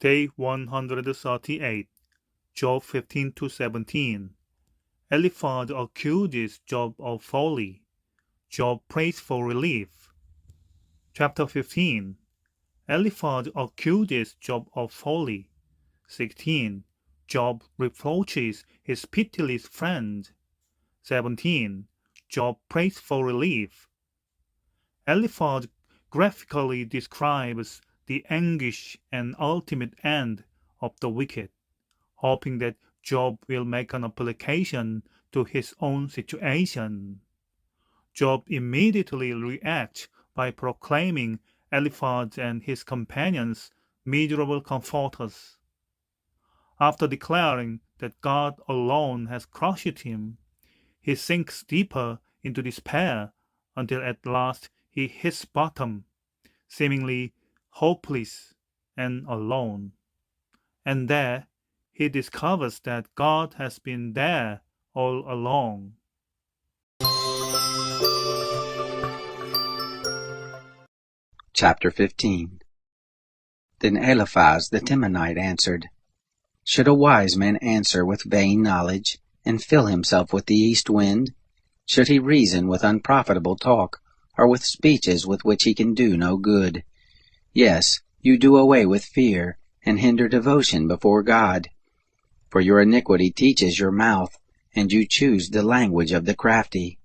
Day 138, Job 15-17. Eliphaz accuses Job of folly. Job prays for relief. Chapter 15. Eliphaz accuses Job of folly. 16. Job reproaches his pitiless friend. 17. Job prays for relief. Eliphaz graphically describes the anguish and ultimate end of the wicked, hoping that Job will make an application to his own situation. Job immediately reacts by proclaiming Eliphaz and his companions miserable comforters. After declaring that God alone has crushed him, he sinks deeper into despair until at last he hits bottom, seemingly hopeless and alone. And there he discovers that God has been there all along. Chapter 15. Then Eliphaz the Temanite answered, Should a wise man answer with vain knowledge, and fill himself with the east wind? Should he reason with unprofitable talk, or with speeches with which he can do no good? Yes, you do away with fear, and hinder devotion before God. For your iniquity teaches your mouth, and you choose the language of the crafty.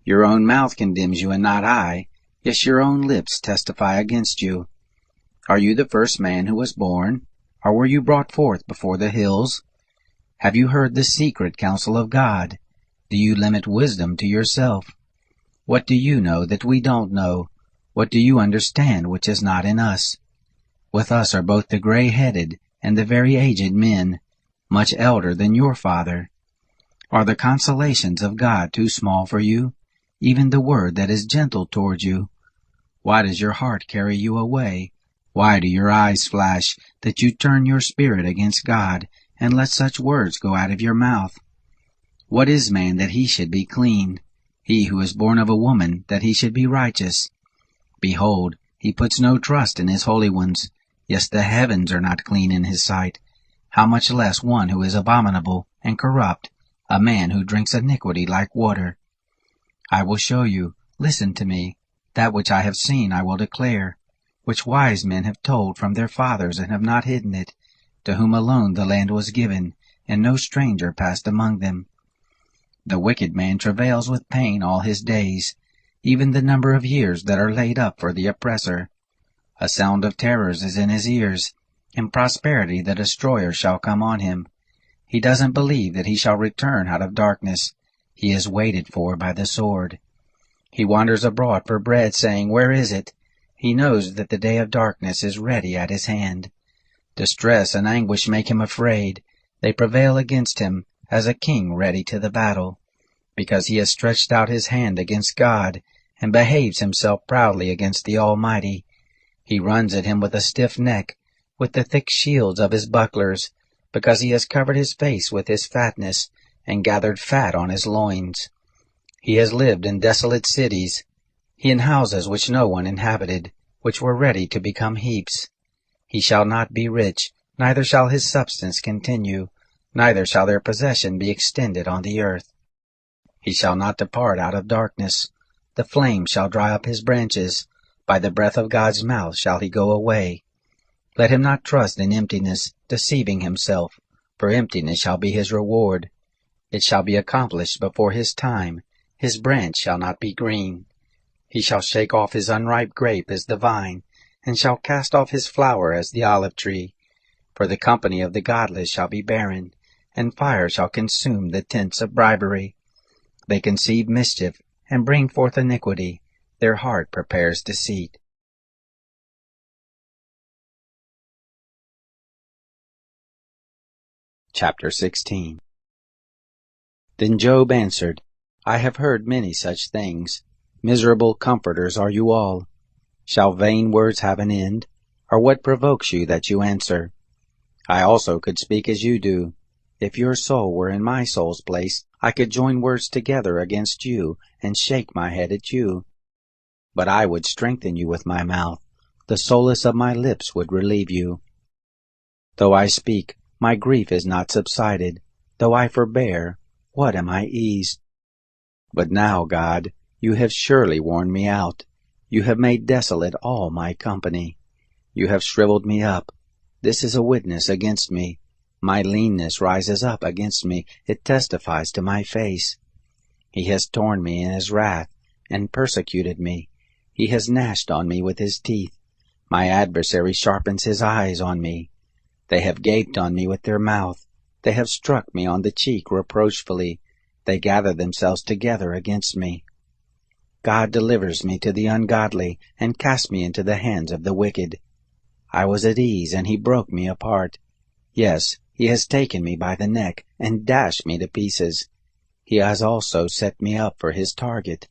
Your own mouth condemns you, and not I. Yes, your own lips testify against you. Are you the first man who was born? Or were you brought forth before the hills? Have you heard the secret counsel of God? Do you limit wisdom to yourself? What do you know that we don't know? What do you understand which is not in us? With us are both the gray-headed and the very aged men, much elder than your father. Are the consolations of God too small for you, even the word that is gentle toward you? Why does your heart carry you away? Why do your eyes flash, that you turn your spirit against God, and let such words go out of your mouth? What is man that he should be clean? He who is born of a woman, that he should be righteous? Behold, he puts no trust in his holy ones. Yes, the heavens are not clean in his sight. How much less one who is abominable and corrupt, a man who drinks iniquity like water? I will show you, listen to me. That which I have seen I will declare, which wise men have told from their fathers and have not hidden it, to whom alone the land was given, and no stranger passed among them. The wicked man travails with pain all his days, even the number of years that are laid up for the oppressor. A sound of terrors is in his ears. In prosperity the destroyer shall come on him. He doesn't believe that he shall return out of darkness. He is waited for by the sword. He wanders abroad for bread, saying, Where is it? He knows that the day of darkness is ready at his hand. Distress and anguish make him afraid. They prevail against him, as a king ready to the battle, because he has stretched out his hand against God, and behaves himself proudly against the Almighty. He runs at him with a stiff neck, with the thick shields of his bucklers, because he has covered his face with his fatness, and gathered fat on his loins. He has lived in desolate cities, in houses which no one inhabited, which were ready to become heaps. He shall not be rich, neither shall his substance continue, neither shall their possession be extended on the earth. He shall not depart out of darkness. The flame shall dry up his branches. By the breath of God's mouth shall he go away. Let him not trust in emptiness, deceiving himself, for emptiness shall be his reward. It shall be accomplished before his time. His branch shall not be green. He shall shake off his unripe grape as the vine, and shall cast off his flower as the olive tree. For the company of the godless shall be barren, and fire shall consume the tents of bribery. They conceive mischief, and bring forth iniquity. Their heart prepares deceit. Chapter 16. Then Job answered, I have heard many such things. Miserable comforters are you all. Shall vain words have an end? Or what provokes you that you answer? I also could speak as you do. If your soul were in my soul's place, I could join words together against you, and shake my head at you. But I would strengthen you with my mouth. The solace of my lips would relieve you. Though I speak, my grief is not subsided. Though I forbear, what am I eased? But now, God, you have surely worn me out. You have made desolate all my company. You have shriveled me up. This is a witness against me. My leanness rises up against me. It testifies to my face. He has torn me in his wrath, and persecuted me. He has gnashed on me with his teeth. My adversary sharpens his eyes on me. They have gaped on me with their mouth. They have struck me on the cheek reproachfully. They gather themselves together against me. God delivers me to the ungodly, and casts me into the hands of the wicked. I was at ease, and he broke me apart. Yes, he has taken me by the neck, and dashed me to pieces. He has also set me up for his target.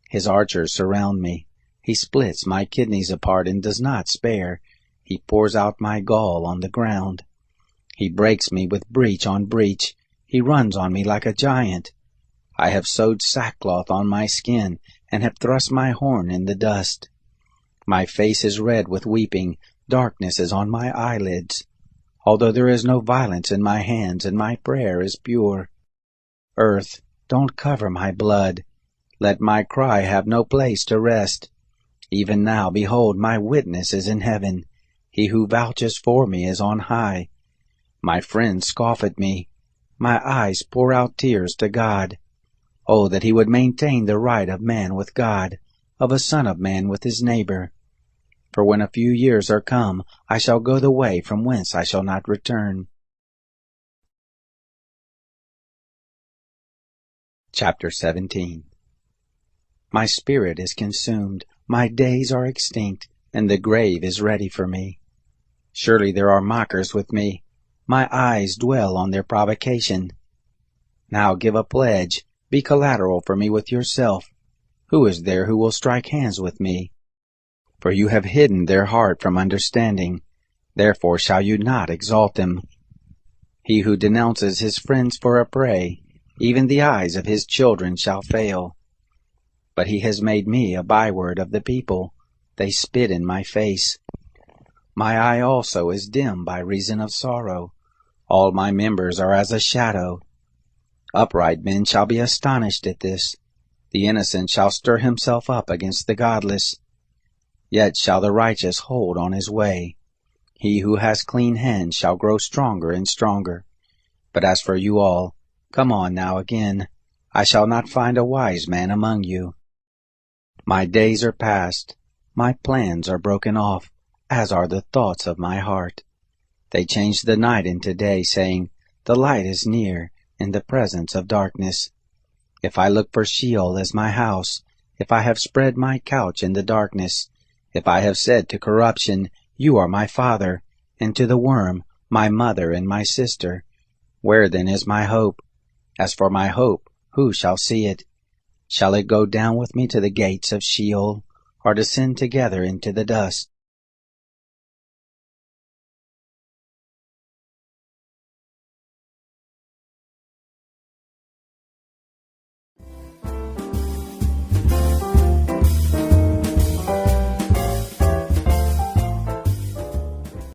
His archers surround me. He splits my kidneys apart and does not spare. He pours out my gall on the ground. He breaks me with breach on breach. He runs on me like a giant. I have sewed sackcloth on my skin, and have thrust my horn in the dust. My face is red with weeping. Darkness is on my eyelids. Although there is no violence in my hands, and my prayer is pure. Earth, don't cover my blood. Let my cry have no place to rest. Even now, behold, my witness is in heaven. He who vouches for me is on high. My friends scoff at me. My eyes pour out tears to God. Oh, that he would maintain the right of man with God, of a son of man with his neighbor. For when a few years are come, I shall go the way from whence I shall not return. Chapter 17. My spirit is consumed, my days are extinct, and the grave is ready for me. Surely there are mockers with me. My eyes dwell on their provocation. Now give a pledge, be collateral for me with yourself. Who is there who will strike hands with me? For you have hidden their heart from understanding, therefore shall you not exalt them. He who denounces his friends for a prey, even the eyes of his children shall fail. But he has made me a byword of the people. They spit in my face. My eye also is dim by reason of sorrow. All my members are as a shadow. Upright men shall be astonished at this. The innocent shall stir himself up against the godless. Yet shall the righteous hold on his way. He who has clean hands shall grow stronger and stronger. But as for you all, come on now again. I shall not find a wise man among you. My days are past. My plans are broken off, as are the thoughts of my heart. They change the night into day, saying, the light is near, in the presence of darkness. If I look for Sheol as my house, if I have spread my couch in the darkness, if I have said to corruption, you are my father, and to the worm, my mother and my sister, where then is my hope? As for my hope, who shall see it? Shall it go down with me to the gates of Sheol, or descend together into the dust?